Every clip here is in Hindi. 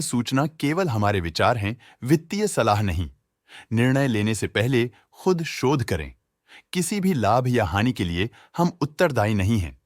सूचना केवल हमारे विचार हैं, वित्तीय सलाह नहीं। निर्णय लेने से पहले खुद शोध करें। किसी भी लाभ या हानि के लिए हम उत्तरदायी नहीं हैं।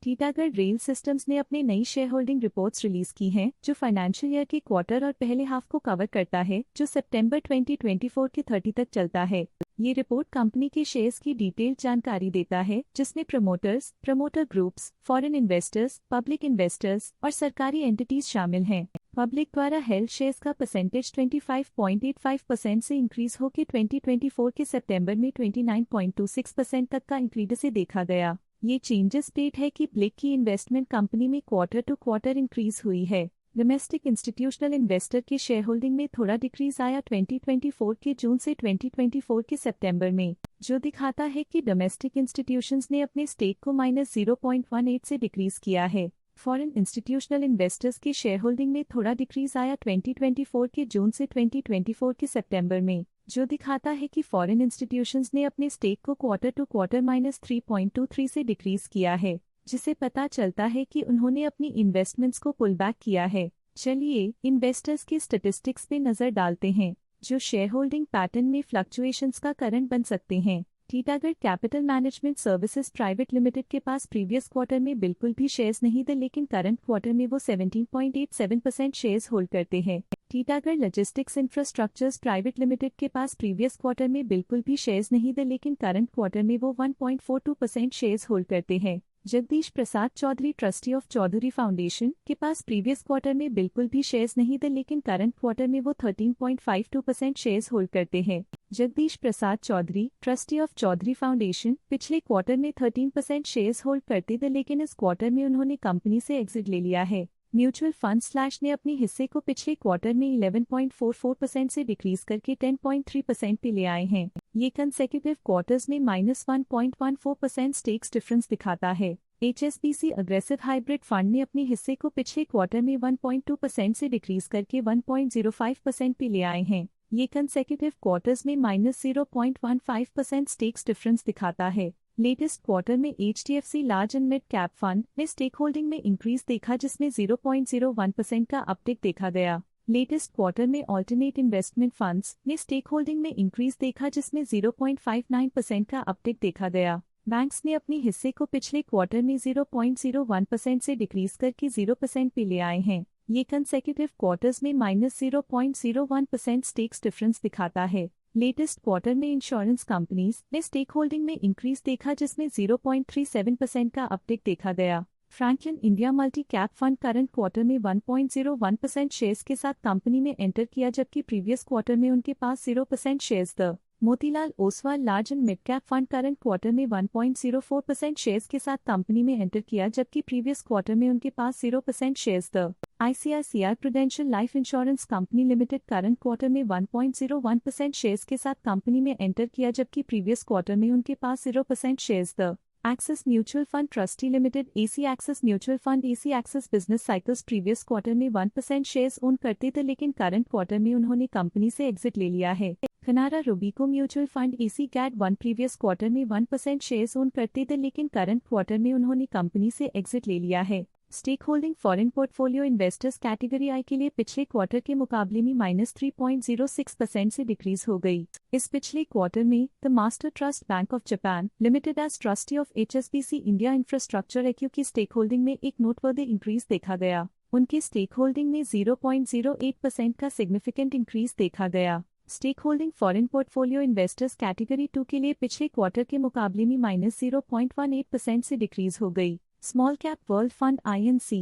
टीटागढ़ रेल सिस्टम्स ने अपनी नई शेयर होल्डिंग रिपोर्ट्स रिलीज की हैं, जो फाइनेंशियल ईयर के क्वार्टर और पहले हाफ को कवर करता है, जो सितंबर 2024 के 30 तक चलता है। ये रिपोर्ट कंपनी के शेयर्स की डिटेल्ड जानकारी देता है, जिसमें promoters, promoter groups, foreign investors, public investors और सरकारी एंटिटीज शामिल हैं। पब्लिक द्वारा हेल्ड शेयर्स का परसेंटेज 25.85% से इंक्रीज होकर 2024 के सितंबर में 29.26% तक का इंक्रीज से देखा गया। ये चेंजेस डेट है कि ब्लिक की इन्वेस्टमेंट कंपनी में क्वार्टर टू क्वार्टर इंक्रीज हुई है। डोमेस्टिक इंस्टीट्यूशनल इन्वेस्टर के शेयर होल्डिंग में थोड़ा डिक्रीज आया 2024 के जून से 2024 के सितंबर में, जो दिखाता है कि डोमेस्टिक इंस्टीट्यूशंस ने अपने स्टेक को -0.18 से डिक्रीज किया है। फॉरेन इंस्टीट्यूशनल इन्वेस्टर्स की शेयर होल्डिंग में थोड़ा डिक्रीज आया 2024 के जून से 2024 के सितंबर में, जो दिखाता है कि फॉरेन इंस्टीट्यूशंस ने अपने स्टेक को क्वार्टर टू क्वार्टर -3.23 से डिक्रीज किया है, जिसे पता चलता है कि उन्होंने अपनी इन्वेस्टमेंट्स को पुल बैक किया है। चलिए इन्वेस्टर्स की स्टैटिस्टिक्स पे नजर डालते हैं, जो शेयर होल्डिंग पैटर्न में फ्लक्चुएशंस का कारण बन सकते हैं। Titagarh capital management services private limited के पास प्रीवियस क्वार्टर में बिल्कुल भी शेयर्स नहीं थे, लेकिन करंट क्वार्टर में वो 17.87% शेयर्स होल्ड करते हैं। Titagarh logistics infrastructures private limited के पास प्रीवियस क्वार्टर में बिल्कुल भी शेयर्स नहीं थे, लेकिन करंट क्वार्टर में वो 1.42% शेयर्स होल्ड करते हैं। Jagdish Prasad Chaudhary trustee of Chaudhary foundation के पास प्रीवियस क्वार्टर में बिल्कुल भी शेयर्स नहीं थे, लेकिन करंट क्वार्टर में वो 13.52% शेयर्स होल्ड करते हैं। Jagdish Prasad Chaudhary trustee of Chaudhary foundation पिछले क्वार्टर में 13% शेयर्स होल्ड करते थे, लेकिन इस क्वार्टर में उन्होंने कंपनी से एग्जिट ले लिया है। म्यूचुअल फंड स्लैश ने अपने हिस्से को पिछले क्वार्टर में 11.44% से डिक्रीज करके 10.3% पे ले आए हैं। ये कंसेक्यूटिव क्वार्टर्स में -1.14% स्टेक्स डिफरेंस दिखाता है। HSBC अग्रेसिव हाइब्रिड फंड ने अपने हिस्से को पिछले क्वार्टर में 1.2% से डिक्रीज करके 1.05% पे ले आए हैं। ये कंसेक्यूटिव क्वार्टर्स में -0.15% स्टेक्स डिफरेंस दिखाता है। लेटेस्ट क्वार्टर में HDFC large and mid cap fund ने स्टेक होल्डिंग में इंक्रीज देखा, जिसमें 0.01% का अपटिक देखा गया। लेटेस्ट क्वार्टर में ऑल्टरनेट इन्वेस्टमेंट फंड्स ने स्टेक होल्डिंग में इंक्रीज देखा, जिसमें 0.59% का अपटिक देखा गया। बैंक्स ने अपने हिस्से को पिछले क्वार्टर में 0.01% से डिक्रीज करके 0% पे ले आए हैं। ये कंसेक्यूटिव क्वार्टर्स में -0.01% स्टेक्स डिफरेंस दिखाता है। लेटेस्ट क्वार्टर में इंश्योरेंस कंपनीज ने स्टेक होल्डिंग में इंक्रीज देखा, जिसमें 0.37% का अपटिक देखा गया। Franklin India multi cap fund current quarter में 1.01% शेयर्स के साथ कंपनी में एंटर किया, जबकि प्रीवियस क्वार्टर में उनके पास 0% शेयर्स थे। Motilal Oswal large and mid cap fund current quarter में 1.04% शेयर्स के साथ कंपनी में एंटर किया, जबकि प्रीवियस क्वार्टर में उनके पास 0% शेयर्स थे। ICICI prudential life insurance company limited current quarter में 1.01% शेयर्स के साथ कंपनी में एंटर किया, जबकि प्रीवियस क्वार्टर में उनके पास 0% शेयर्स थे। Axis mutual fund trustee limited AC axis mutual fund AC axis business cycles previous quarter में 1% शेयर्स ओन करते थे, लेकिन करंट क्वार्टर में उन्होंने कंपनी से एग्जिट ले लिया है। Canara Robeco mutual fund AC cat 1 previous quarter में 1% शेयर्स ओन करते थे, लेकिन करंट क्वार्टर में उन्होंने कंपनी से एग्जिट ले लिया है। Stake holding foreign portfolio investors category I के लिए पिछले क्वार्टर के मुकाबले में -3.06% से डिक्रीज हो गई। इस पिछले क्वार्टर में the master trust bank of Japan limited as trustee of HSBC India infrastructure EQ की स्टेक होल्डिंग में एक नोटवर्दी इंक्रीज देखा गया। उनकी स्टेक होल्डिंग में 0.08% का सिग्निफिकेंट इंक्रीज देखा गया। Stake holding foreign portfolio investors category 2 के लिए पिछले क्वार्टर के मुकाबले में -0.18% से डिक्रीज हो गई। Small cap world fund INC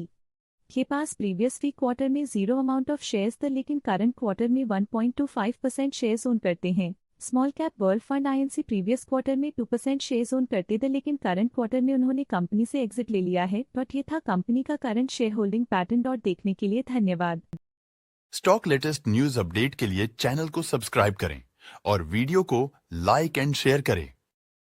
के पास प्रीवियस क्वार्टर में 0 अमाउंट ऑफ शेयर्स थे, लेकिन करंट क्वार्टर में 1.25% शेयर्स ओन करते हैं। Small cap world fund INC previous quarter में 2% शेयर्स ओन करते थे, लेकिन करंट क्वार्टर में उन्होंने कंपनी से एग्जिट ले लिया है। बट ये था कंपनी का करंट शेयर होल्डिंग पैटर्न। और देखने के लिए धन्यवाद। स्टॉक लेटेस्ट न्यूज अपडेट के लिए चैनल को सब्सक्राइब करें और वीडियो को लाइक एंड शेयर करें।